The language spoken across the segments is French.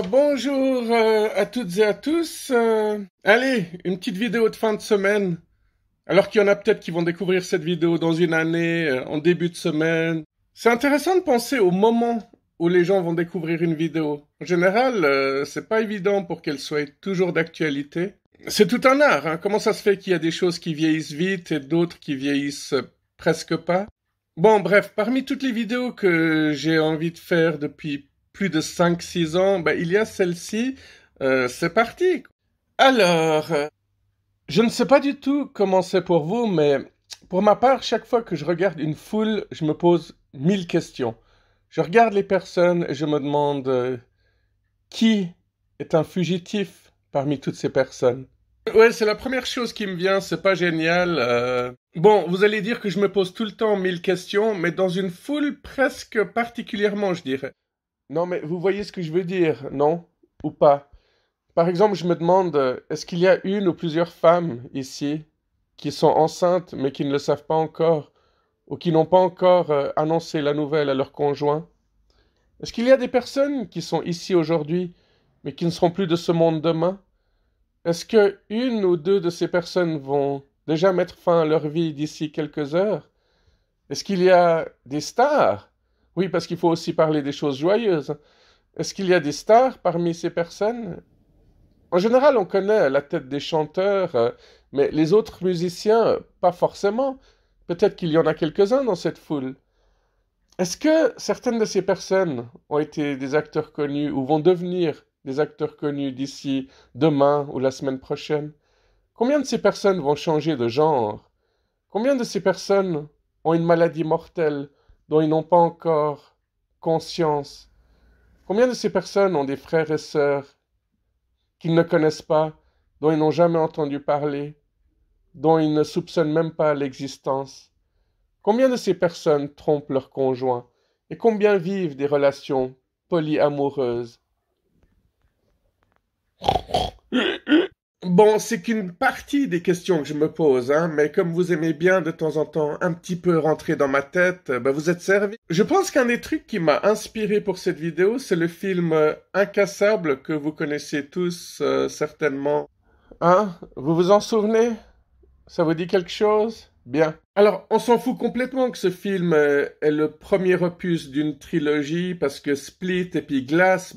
Bonjour à toutes et à tous. Allez, une petite vidéo de fin de semaine. Alors qu'il y en a peut-être qui vont découvrir cette vidéo dans une année, en début de semaine. C'est intéressant de penser au moment où les gens vont découvrir une vidéo. En général, c'est pas évident pour qu'elle soit toujours d'actualité. C'est tout un art, hein. Comment ça se fait qu'il y a des choses qui vieillissent vite et d'autres qui vieillissent presque pas? Bon, bref, parmi toutes les vidéos que j'ai envie de faire depuis plus de 5-6 ans, il y a celle-ci. C'est parti. Alors, je ne sais pas du tout comment c'est pour vous, mais pour ma part, chaque fois que je regarde une foule, je me pose 1000 questions. Je regarde les personnes et je me demande qui est un fugitif parmi toutes ces personnes. Ouais, c'est la première chose qui me vient, c'est pas génial. Bon, vous allez dire que je me pose tout le temps 1000 questions, mais dans une foule presque particulièrement, je dirais. Non, mais vous voyez ce que je veux dire, non? Ou pas? Par exemple, je me demande, est-ce qu'il y a une ou plusieurs femmes ici qui sont enceintes mais qui ne le savent pas encore, ou qui n'ont pas encore annoncé la nouvelle à leur conjoint? Est-ce qu'il y a des personnes qui sont ici aujourd'hui mais qui ne seront plus de ce monde demain? Est-ce que une ou deux de ces personnes vont déjà mettre fin à leur vie d'ici quelques heures? Est-ce qu'il y a des stars? Oui, parce qu'il faut aussi parler des choses joyeuses. Est-ce qu'il y a des stars parmi ces personnes? En général, on connaît la tête des chanteurs, mais les autres musiciens, pas forcément. Peut-être qu'il y en a quelques-uns dans cette foule. Est-ce que certaines de ces personnes ont été des acteurs connus ou vont devenir des acteurs connus d'ici demain ou la semaine prochaine? Combien de ces personnes vont changer de genre? Combien de ces personnes ont une maladie mortelle dont ils n'ont pas encore conscience? Combien de ces personnes ont des frères et sœurs qu'ils ne connaissent pas, dont ils n'ont jamais entendu parler, dont ils ne soupçonnent même pas l'existence? Combien de ces personnes trompent leurs conjoints? Et combien vivent des relations polyamoureuses? Bon, c'est qu'une partie des questions que je me pose, hein, mais comme vous aimez bien de temps en temps un petit peu rentrer dans ma tête, vous êtes servi. Je pense qu'un des trucs qui m'a inspiré pour cette vidéo, c'est le film Incassable que vous connaissez tous certainement. Hein? Vous vous en souvenez? Ça vous dit quelque chose? Bien. Alors, on s'en fout complètement que ce film est le premier opus d'une trilogie, parce que Split et puis Glass,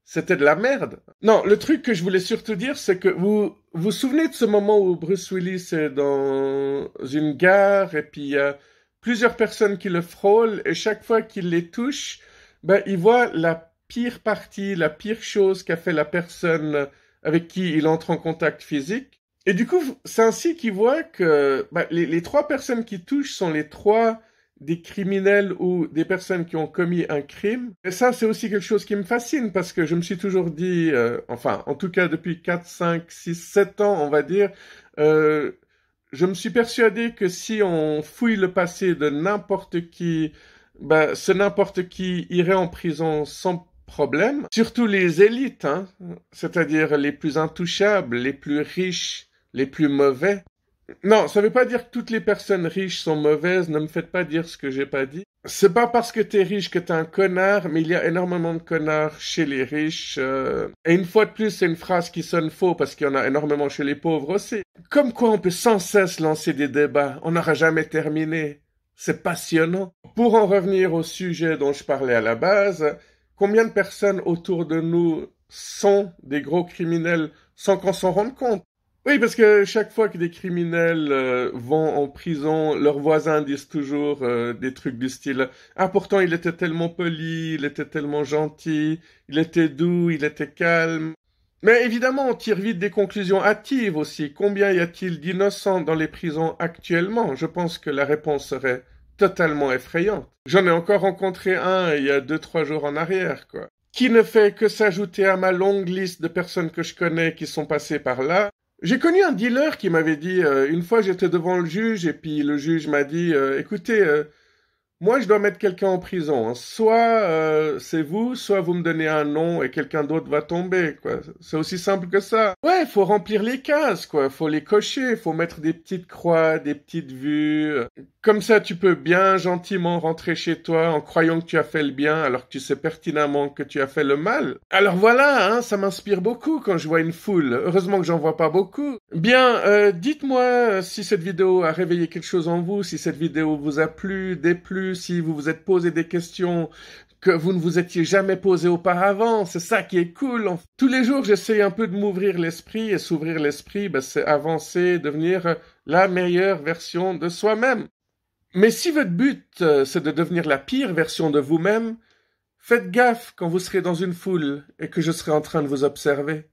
c'était de la merde. Non, le truc que je voulais surtout dire, c'est que vous vous souvenez de ce moment où Bruce Willis est dans une gare et puis il y a plusieurs personnes qui le frôlent et chaque fois qu'il les touche, il voit la pire partie, la pire chose qu'a fait la personne avec qui il entre en contact physique. Et du coup, c'est ainsi qu'il voit que les trois personnes qui touchent sont les trois des criminels ou des personnes qui ont commis un crime. Et ça, c'est aussi quelque chose qui me fascine parce que je me suis toujours dit, enfin, en tout cas depuis 4, 5, 6, 7 ans, on va dire, je me suis persuadé que si on fouille le passé de n'importe qui, ce n'importe qui irait en prison sans problème. Surtout les élites, hein, c'est-à-dire les plus intouchables, les plus riches, les plus mauvais. Non, ça veut pas dire que toutes les personnes riches sont mauvaises, ne me faites pas dire ce que j'ai pas dit. C'est pas parce que t'es riche que t'es un connard, mais il y a énormément de connards chez les riches. Et une fois de plus, c'est une phrase qui sonne faux parce qu'il y en a énormément chez les pauvres aussi. Comme quoi on peut sans cesse lancer des débats, on n'aura jamais terminé. C'est passionnant. Pour en revenir au sujet dont je parlais à la base, combien de personnes autour de nous sont des gros criminels sans qu'on s'en rende compte? Oui, parce que chaque fois que des criminels vont en prison, leurs voisins disent toujours des trucs du style « Ah, pourtant, il était tellement poli, il était tellement gentil, il était doux, il était calme. » Mais évidemment, on tire vite des conclusions hâtives aussi. Combien y a-t-il d'innocents dans les prisons actuellement? Je pense que la réponse serait totalement effrayante. J'en ai encore rencontré un il y a 2-3 jours en arrière, quoi. Qui ne fait que s'ajouter à ma longue liste de personnes que je connais qui sont passées par là. J'ai connu un dealer qui m'avait dit, une fois j'étais devant le juge et puis le juge m'a dit, écoutez, Moi, je dois mettre quelqu'un en prison, hein. Soit c'est vous, soit vous me donnez un nom et quelqu'un d'autre va tomber, quoi. C'est aussi simple que ça. Ouais, faut remplir les cases, quoi. Faut les cocher, faut mettre des petites croix, des petites vues. Comme ça, tu peux bien gentiment rentrer chez toi en croyant que tu as fait le bien alors que tu sais pertinemment que tu as fait le mal. Alors voilà, hein, ça m'inspire beaucoup quand je vois une foule. Heureusement que j'en vois pas beaucoup. Bien, dites-moi si cette vidéo a réveillé quelque chose en vous, si cette vidéo vous a plu, déplu, si vous vous êtes posé des questions que vous ne vous étiez jamais posées auparavant. C'est ça qui est cool. Tous les jours, j'essaie un peu de m'ouvrir l'esprit, et s'ouvrir l'esprit, ben, c'est avancer, devenir la meilleure version de soi-même. Mais si votre but, c'est de devenir la pire version de vous-même, faites gaffe quand vous serez dans une foule et que je serai en train de vous observer.